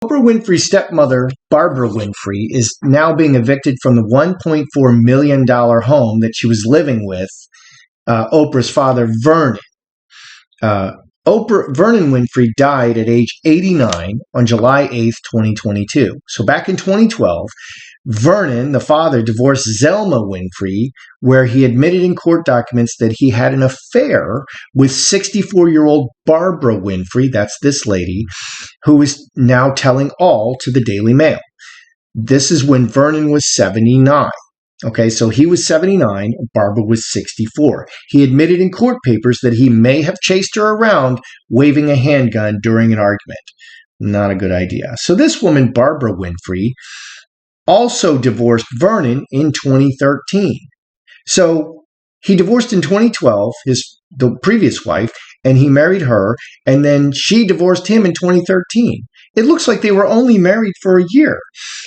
Oprah Winfrey's stepmother, Barbara Winfrey, is now being evicted from the $1.4 million home that she was living with Oprah's father, Vernon. Vernon Winfrey died at age 89 on July 8th, 2022. So back in 2012, Vernon, the father, divorced Zelma Winfrey, where he admitted in court documents that he had an affair with 64-year-old Barbara Winfrey, that's this lady, who is now telling all to the Daily Mail. This is when Vernon was 79. Okay, so he was 79, Barbara was 64. He admitted in court papers that he may have chased her around waving a handgun during an argument. Not a good idea. So this woman, Barbara Winfrey, also divorced Vernon in 2013. So he divorced in 2012, the previous wife, and he married her, and then she divorced him in 2013. It looks like they were only married for a year.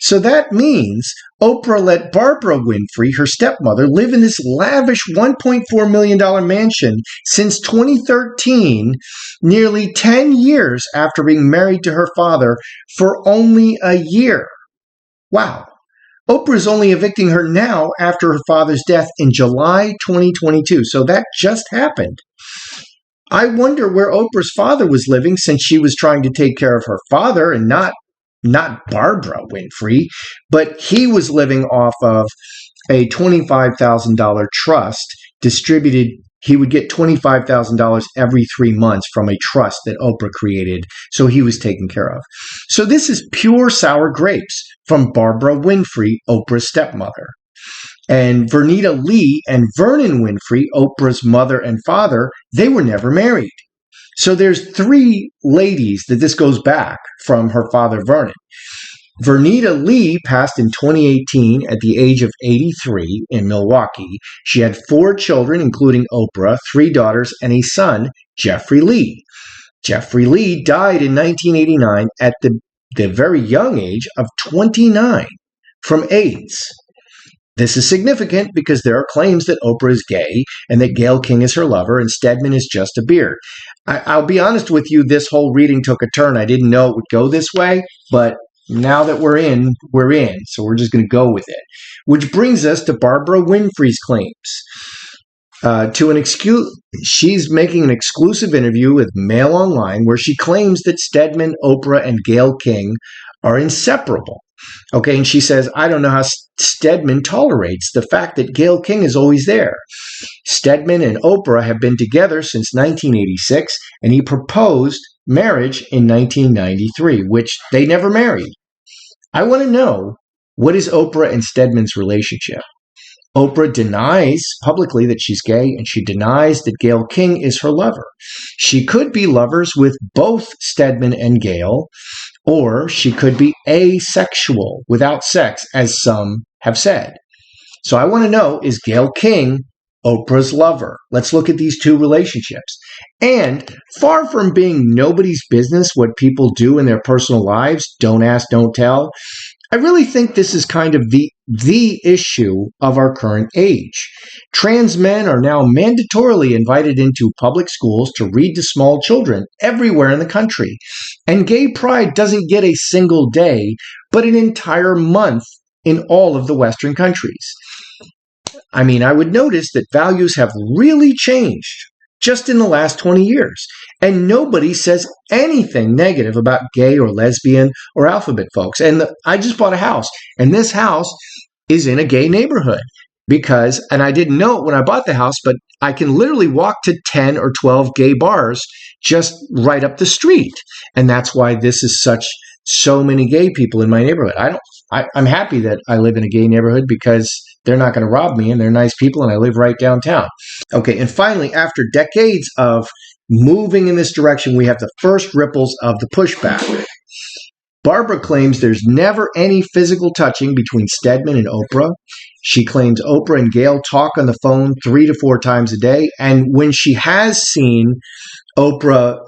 So that means Oprah let Barbara Winfrey, her stepmother, live in this lavish $1.4 million mansion since 2013, nearly 10 years after being married to her father for only a year. Wow. Oprah is only evicting her now after her father's death in July 2022. So that just happened. I wonder where Oprah's father was living since she was trying to take care of her father and not Barbara Winfrey, but he was living off of a $25,000 trust distributed. He would get $25,000 every 3 months from a trust that Oprah created, so he was taken care of. So this is pure sour grapes from Barbara Winfrey, Oprah's stepmother. And Vernita Lee and Vernon Winfrey, Oprah's mother and father, they were never married. So there's 3 ladies that this goes back from her father, Vernon. Vernita Lee passed in 2018 at the age of 83 in Milwaukee. She had 4 children, including Oprah, 3 daughters, and a son, Jeffrey Lee. Jeffrey Lee died in 1989 at the very young age of 29 from AIDS. This is significant because there are claims that Oprah is gay and that Gayle King is her lover and Stedman is just a beard. I'll be honest with you, this whole reading took a turn. I didn't know it would go this way, but now that we're in, so we're just going to go with it. Which brings us to Barbara Winfrey's claims. She's making an exclusive interview with Mail Online where she claims that Stedman, Oprah, and Gayle King are inseparable. Okay, and she says, I don't know how Stedman tolerates the fact that Gayle King is always there. Stedman and Oprah have been together since 1986, and he proposed marriage in 1993, which they never married. I want to know, what is Oprah and Stedman's relationship? Oprah denies publicly that she's gay, and she denies that Gayle King is her lover. She could be lovers with both Stedman and Gayle, or she could be asexual, without sex, as some have said. So I want to know, is Gayle King Oprah's lover? Let's look at these 2 relationships. And far from being nobody's business what people do in their personal lives, don't ask, don't tell, I really think this is kind of the issue of our current age. Trans men are now mandatorily invited into public schools to read to small children everywhere in the country. And gay pride doesn't get a single day, but an entire month in all of the Western countries. I mean, I would notice that values have really changed just in the last 20 years. And nobody says anything negative about gay or lesbian or alphabet folks. And I just bought a house, and this house is in a gay neighborhood and I didn't know it when I bought the house, but I can literally walk to 10 or 12 gay bars just right up the street. And that's why this is so many gay people in my neighborhood. I'm happy that I live in a gay neighborhood because they're not going to rob me and they're nice people and I live right downtown. Okay, and finally, after decades of moving in this direction, we have the first ripples of the pushback. Barbara claims there's never any physical touching between Stedman and Oprah. She claims Oprah and Gayle talk on the phone 3 to 4 times a day. And when she has seen Oprah,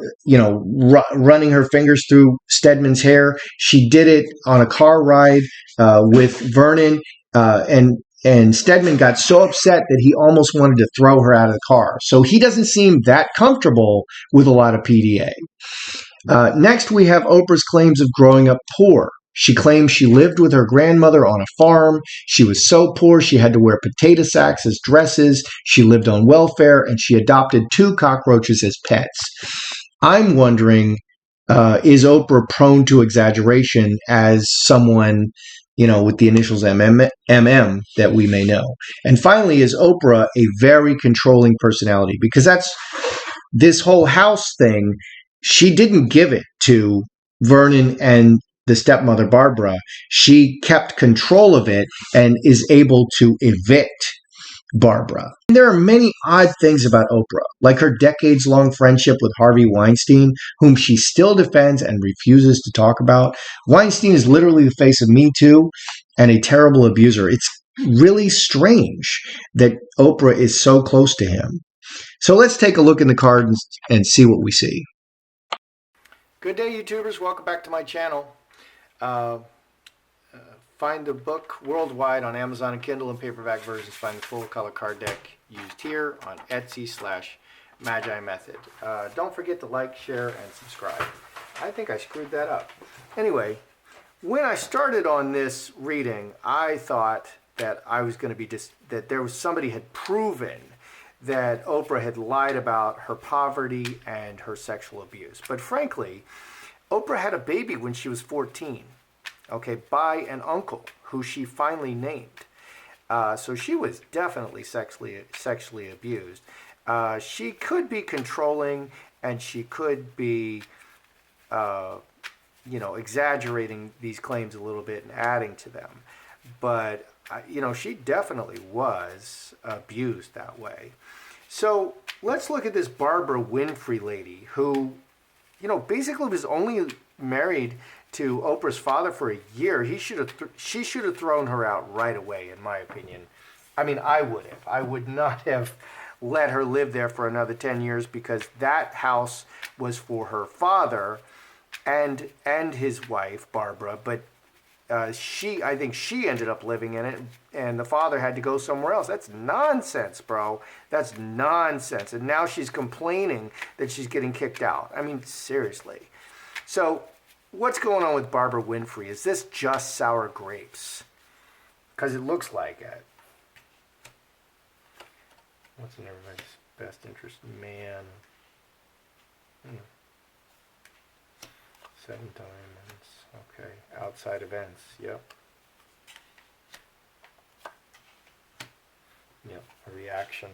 running her fingers through Stedman's hair, she did it on a car ride with Vernon, and Stedman got so upset that he almost wanted to throw her out of the car. So he doesn't seem that comfortable with a lot of PDA. Next, we have Oprah's claims of growing up poor. She claims she lived with her grandmother on a farm. She was so poor she had to wear potato sacks as dresses. She lived on welfare, and she adopted 2 cockroaches as pets. I'm wondering, is Oprah prone to exaggeration as someone, with the initials MM that we may know? And finally, is Oprah a very controlling personality? Because that's this whole house thing. She didn't give it to Vernon and the stepmother, Barbara. She kept control of it and is able to evict Barbara. And there are many odd things about Oprah, like her decades-long friendship with Harvey Weinstein, whom she still defends and refuses to talk about. Weinstein is literally the face of Me Too and a terrible abuser. It's really strange that Oprah is so close to him. So let's take a look in the cards and see what we see. Good day, YouTubers. Welcome back to my channel. Find the book worldwide on Amazon and Kindle and paperback versions. Find the full color card deck used here on Etsy/Magi Method. Don't forget to like, share, and subscribe. I think I screwed that up. Anyway, when I started on this reading, I thought that I was going to be that there was somebody had proven that Oprah had lied about her poverty and her sexual abuse. But frankly, Oprah had a baby when she was 14. Okay, by an uncle who she finally named. So she was definitely sexually abused. She could be controlling, and she could be, exaggerating these claims a little bit and adding to them. But, she definitely was abused that way. So let's look at this Barbara Winfrey lady who, basically was only married to Oprah's father for a year. She should have thrown her out right away, in my opinion. I mean, I would have. I would not have let her live there for another 10 years because that house was for her father and his wife, Barbara. But I think she ended up living in it, and the father had to go somewhere else. That's nonsense, bro. That's nonsense. And now she's complaining that she's getting kicked out. I mean, seriously. So what's going on with Barbara Winfrey? Is this just sour grapes? Because it looks like it. What's in everybody's best interest? Man. 7 diamonds. Okay. Outside events. Yep. Yep. A reaction.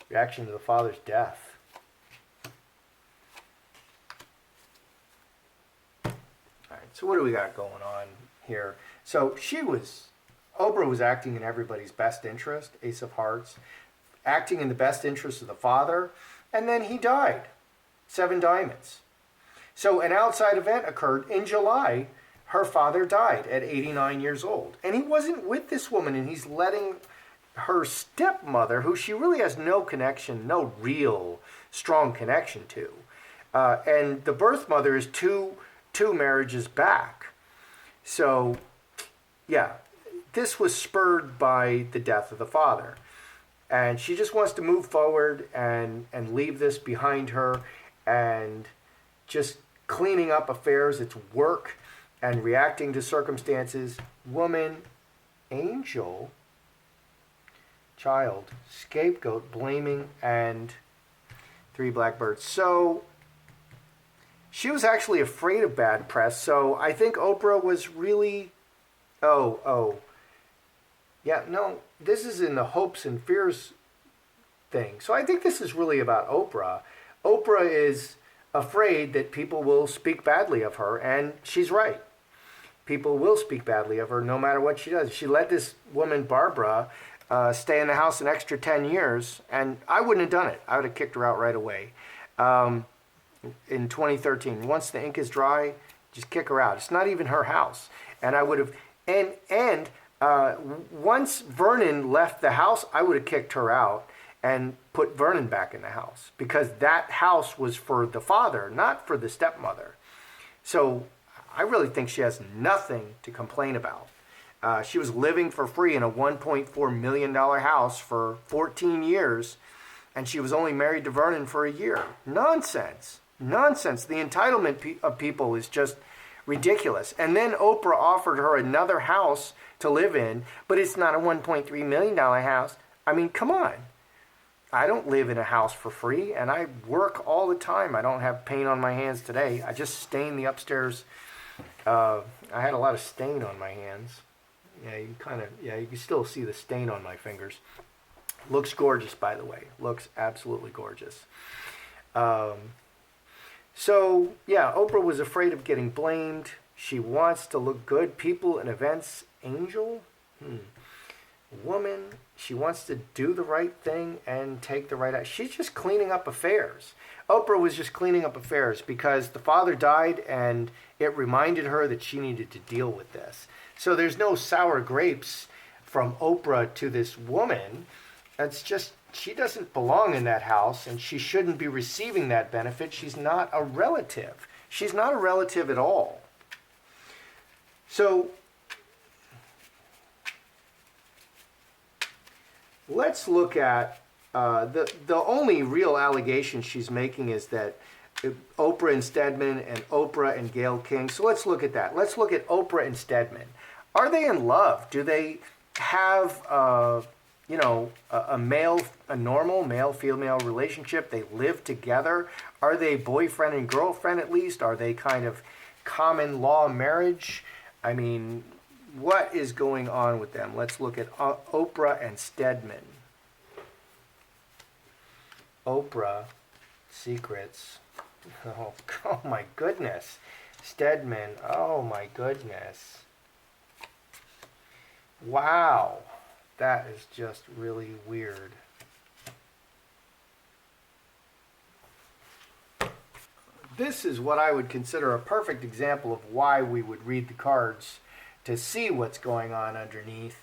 Reaction to the father's death. So what do we got going on here? So Oprah was acting in everybody's best interest, Ace of Hearts, acting in the best interest of the father, and then he died. 7 diamonds. So an outside event occurred in July. Her father died at 89 years old. And he wasn't with this woman, and he's letting her stepmother, who she really has no connection, no real strong connection to. And the birth mother is two marriages back. So, yeah, this was spurred by the death of the father. And she just wants to move forward and leave this behind her and just cleaning up affairs. It's work and reacting to circumstances. Woman, angel, child, scapegoat, blaming, and 3 blackbirds. So she was actually afraid of bad press. So I think Oprah was really, this is in the hopes and fears thing. So I think this is really about Oprah. Oprah is afraid that people will speak badly of her, and she's right. People will speak badly of her no matter what she does. She let this woman, Barbara, stay in the house an extra 10 years, and I wouldn't have done it. I would have kicked her out right away. In 2013, once the ink is dry, just kick her out. It's not even her house. And I would have, and once Vernon left the house, I would have kicked her out and put Vernon back in the house, because that house was for the father, not for the stepmother. So I really think she has nothing to complain about. She was living for free in a $1.4 million house for 14 years, and she was only married to Vernon for a year. Nonsense. nonsense. The entitlement of people is just ridiculous. And then Oprah offered her another house to live in, but it's not a $1.3 million house. I mean, come on. I don't live in a house for free, and I work all the time. I don't have paint on my hands today. I just stained the upstairs. I had a lot of stain on my hands. Yeah, you can still see the stain on my fingers. Looks gorgeous, by the way. Looks absolutely gorgeous. So, yeah, Oprah was afraid of getting blamed. She wants to look good. People and events. Angel? Woman. She wants to do the right thing and take the right action. She's just cleaning up affairs. Oprah was just cleaning up affairs because the father died and it reminded her that she needed to deal with this. So there's no sour grapes from Oprah to this woman. It's just she doesn't belong in that house and she shouldn't be receiving that benefit. She's not a relative. She's not a relative at all. So let's look at the only real allegation she's making is that Oprah and Stedman and Oprah and Gayle King. So let's look at that. Let's look at Oprah and Stedman. Are they in love? Do they have a normal male-female relationship? They live together. Are they boyfriend and girlfriend at least? Are they kind of common law marriage? I mean, what is going on with them? Let's look at Oprah and Stedman. Oprah, secrets. Oh my goodness. Stedman, oh my goodness. Wow. That is just really weird. This is what I would consider a perfect example of why we would read the cards to see what's going on underneath.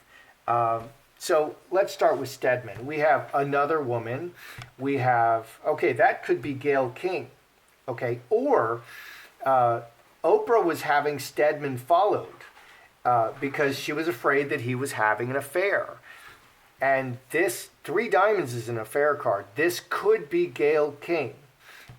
So let's start with Stedman. We have another woman. We have, okay, that could be Gayle King. Okay, or Oprah was having Stedman followed because she was afraid that he was having an affair. And this, 3 diamonds is an affair card. This could be Gayle King,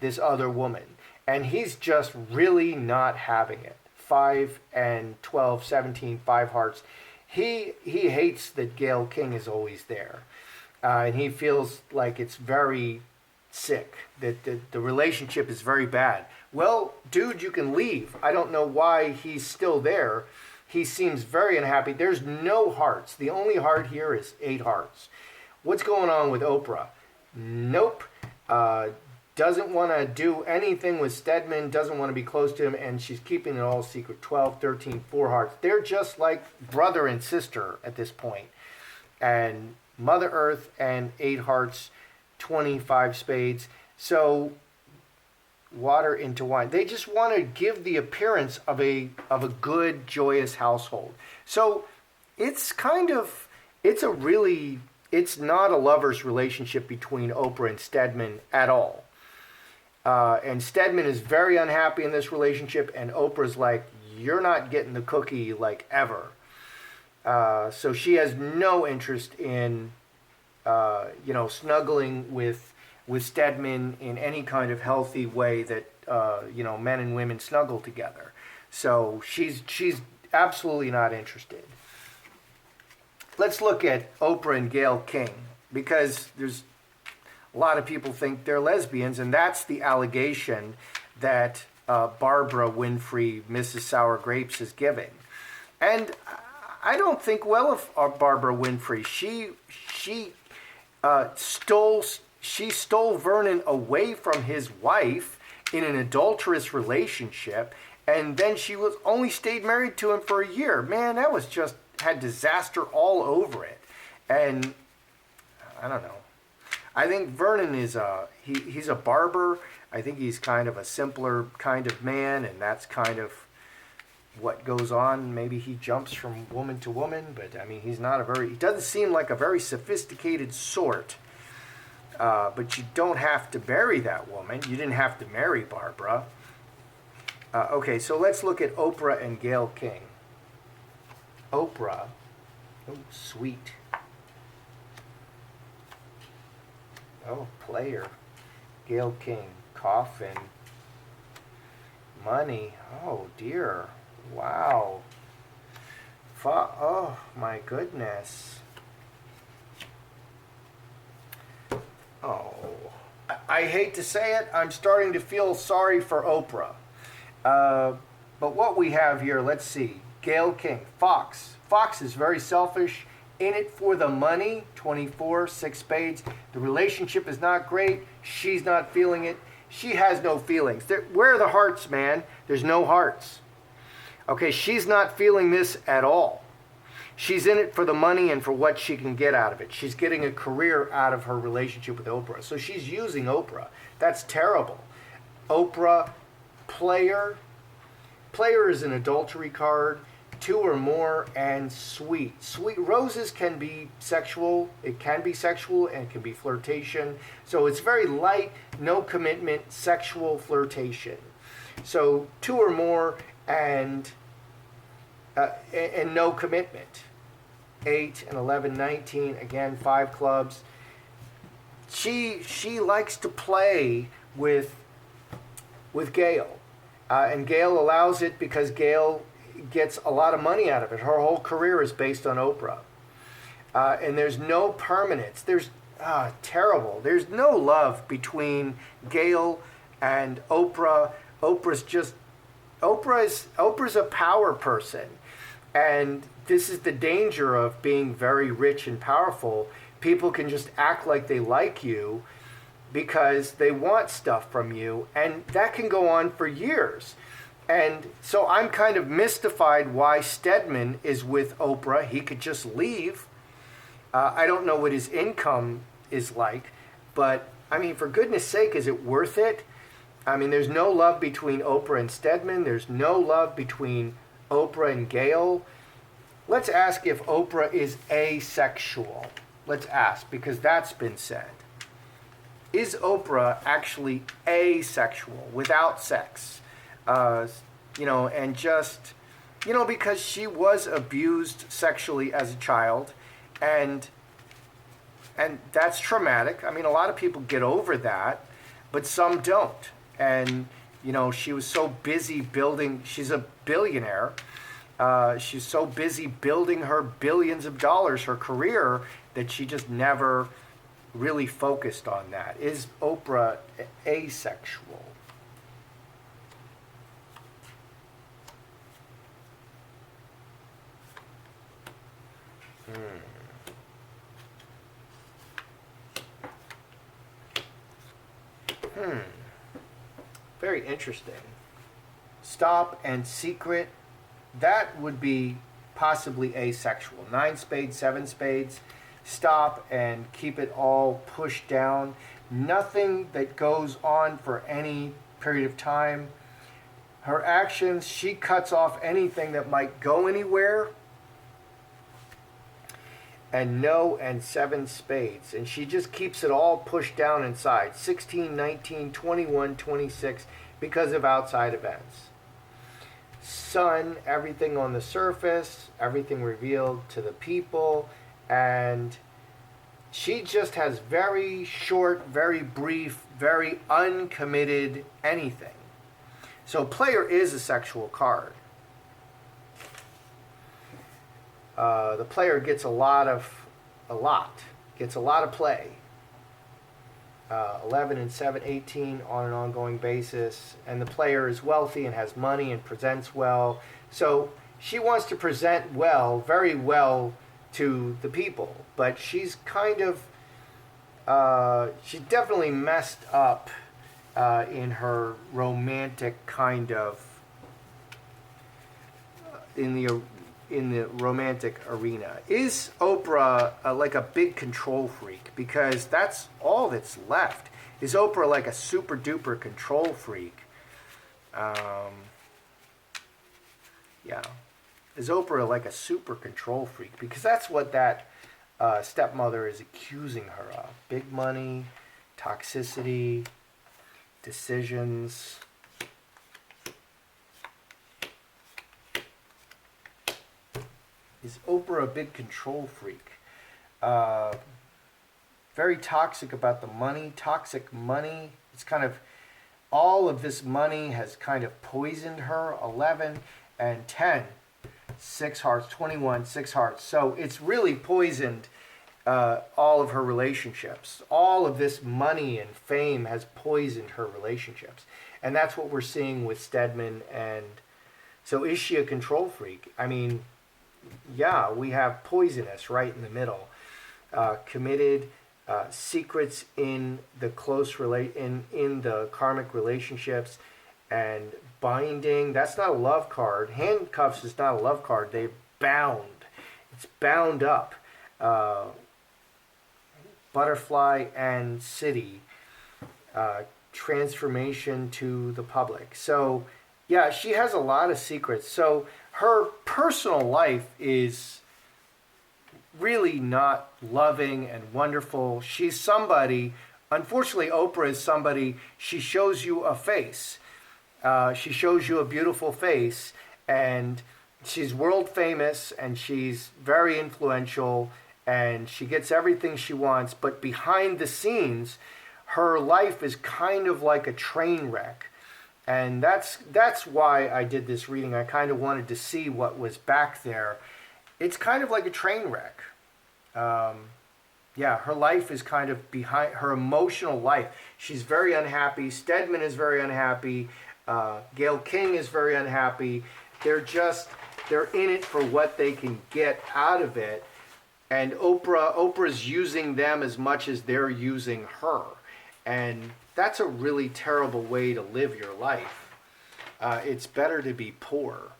this other woman. And he's just really not having it. 5 and 12, 17, 5 hearts. He hates that Gayle King is always there. And he feels like it's very sick, that the relationship is very bad. Well, dude, you can leave. I don't know why he's still there. He seems very unhappy. There's no hearts. The only heart here is 8 hearts. What's going on with Oprah? Nope. Doesn't want to do anything with Stedman, doesn't want to be close to him, and she's keeping it all secret. 12, 13, 4 hearts. They're just like brother and sister at this point. And Mother Earth and 8 hearts, 25 spades. So water into wine. They just want to give the appearance of a good, joyous household. So it's not a lover's relationship between Oprah and Stedman at all. And Stedman is very unhappy in this relationship, and Oprah's like, you're not getting the cookie like ever. So she has no interest in, snuggling with Stedman in any kind of healthy way that, men and women snuggle together. So she's absolutely not interested. Let's look at Oprah and Gayle King, because there's a lot of people think they're lesbians, and that's the allegation that Barbara Winfrey, Mrs. Sour Grapes, is giving. And I don't think well of Barbara Winfrey. She stole Vernon away from his wife in an adulterous relationship, and then she was only stayed married to him for a year. Man, that was just had disaster all over it. And I don't know. I think Vernon is he's a barber. I think he's kind of a simpler kind of man, and that's kind of what goes on. Maybe he jumps from woman to woman, but I mean, he doesn't seem like a very sophisticated sort. But you don't have to marry that woman. You didn't have to marry Barbara. Okay, so let's look at Oprah and Gayle King. Oprah, oh, sweet. Oh, player. Gayle King, coffin. Money. Oh dear. Wow. Oh my goodness. Oh. I hate to say it, I'm starting to feel sorry for Oprah. But what we have here, let's see. Gayle King, Fox. Fox is very selfish, in it for the money, 24, 6 spades. The relationship is not great. She's not feeling it. She has no feelings. Where are the hearts, man? There's no hearts. Okay, she's not feeling this at all. She's in it for the money and for what she can get out of it. She's getting a career out of her relationship with Oprah. So she's using Oprah. That's terrible. Oprah, player. Player is an adultery card. 2 or more, and sweet. Sweet roses can be sexual. It can be sexual and it can be flirtation. So it's very light, no commitment, sexual flirtation. So 2 or more and no commitment. 8 and 11, 19. Again, 5 clubs. She likes to play with Gayle, and Gayle allows it because Gayle gets a lot of money out of it. Her whole career is based on Oprah. And there's no permanence. There's terrible. There's no love between Gayle and Oprah. Oprah's a power person. And this is the danger of being very rich and powerful. People can just act like they like you because they want stuff from you. And that can go on for years. And so I'm kind of mystified why Stedman is with Oprah. He could just leave. I don't know what his income is like. But, I mean, for goodness sake, is it worth it? I mean, there's no love between Oprah and Stedman. There's no love between Oprah and Gayle. Let's ask if Oprah is asexual. Let's ask, because that's been said. Is Oprah actually asexual, without sex? And just, because she was abused sexually as a child, and that's traumatic. I mean, a lot of people get over that, but some don't. And, she was so busy building, she's a billionaire. She's so busy building her billions of dollars, her career, that she just never really focused on that. Is Oprah asexual? Very interesting. Stop and secret. That would be possibly asexual. 9 spades, 7 spades. Stop and keep it all pushed down. Nothing that goes on for any period of time. Her actions, she cuts off anything that might go anywhere. And no and 7 spades. And she just keeps it all pushed down inside. 16, 19, 21, 26 because of outside events. Sun, everything on the surface, everything revealed to the people. And she just has very short, very brief, very uncommitted anything. So player is a sexual card. The player gets a lot of play. 11 and 7, 18 on an ongoing basis. And the player is wealthy and has money and presents well. So she wants to present well, very well to the people. But she's kind of, she's definitely messed up in her romantic kind of, in the romantic arena. Is Oprah like a big control freak? Because that's all that's left. Is Oprah like a super duper control freak? Yeah. Is Oprah like a super control freak? Because that's what that stepmother is accusing her of. Big money, toxicity, decisions. Is Oprah a big control freak? Very toxic about the money, toxic money. It's kind of all of this money has kind of poisoned her. 11 and 10, 6 hearts, 21, 6 hearts. So it's really poisoned all of her relationships. All of this money and fame has poisoned her relationships. And that's what we're seeing with Stedman. And so is she a control freak? I mean, yeah, we have poisonous right in the middle. Committed, secrets in the in the karmic relationships, and binding. That's not a love card. Handcuffs is not a love card. They're bound. It's bound up. Butterfly and city. Transformation to the public. So, yeah, she has a lot of secrets. So her personal life is really not loving and wonderful. She's somebody, unfortunately, Oprah is somebody, she shows you a face. She shows you a beautiful face, and she's world famous, and she's very influential, and she gets everything she wants, but behind the scenes, her life is kind of like a train wreck. And that's why I did this reading. I kind of wanted to see what was back there. It's kind of like a train wreck. Yeah, her life is kind of behind her emotional life. She's very unhappy. Stedman is very unhappy. Gayle King is very unhappy. They're in it for what they can get out of it. And Oprah's using them as much as they're using her. And that's a really terrible way to live your life. It's better to be poor.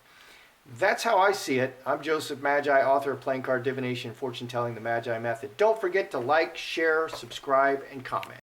That's how I see it. I'm Joseph Magi, author of Playing Card Divination and Fortune Telling, the Magi Method. Don't forget to like, share, subscribe, and comment.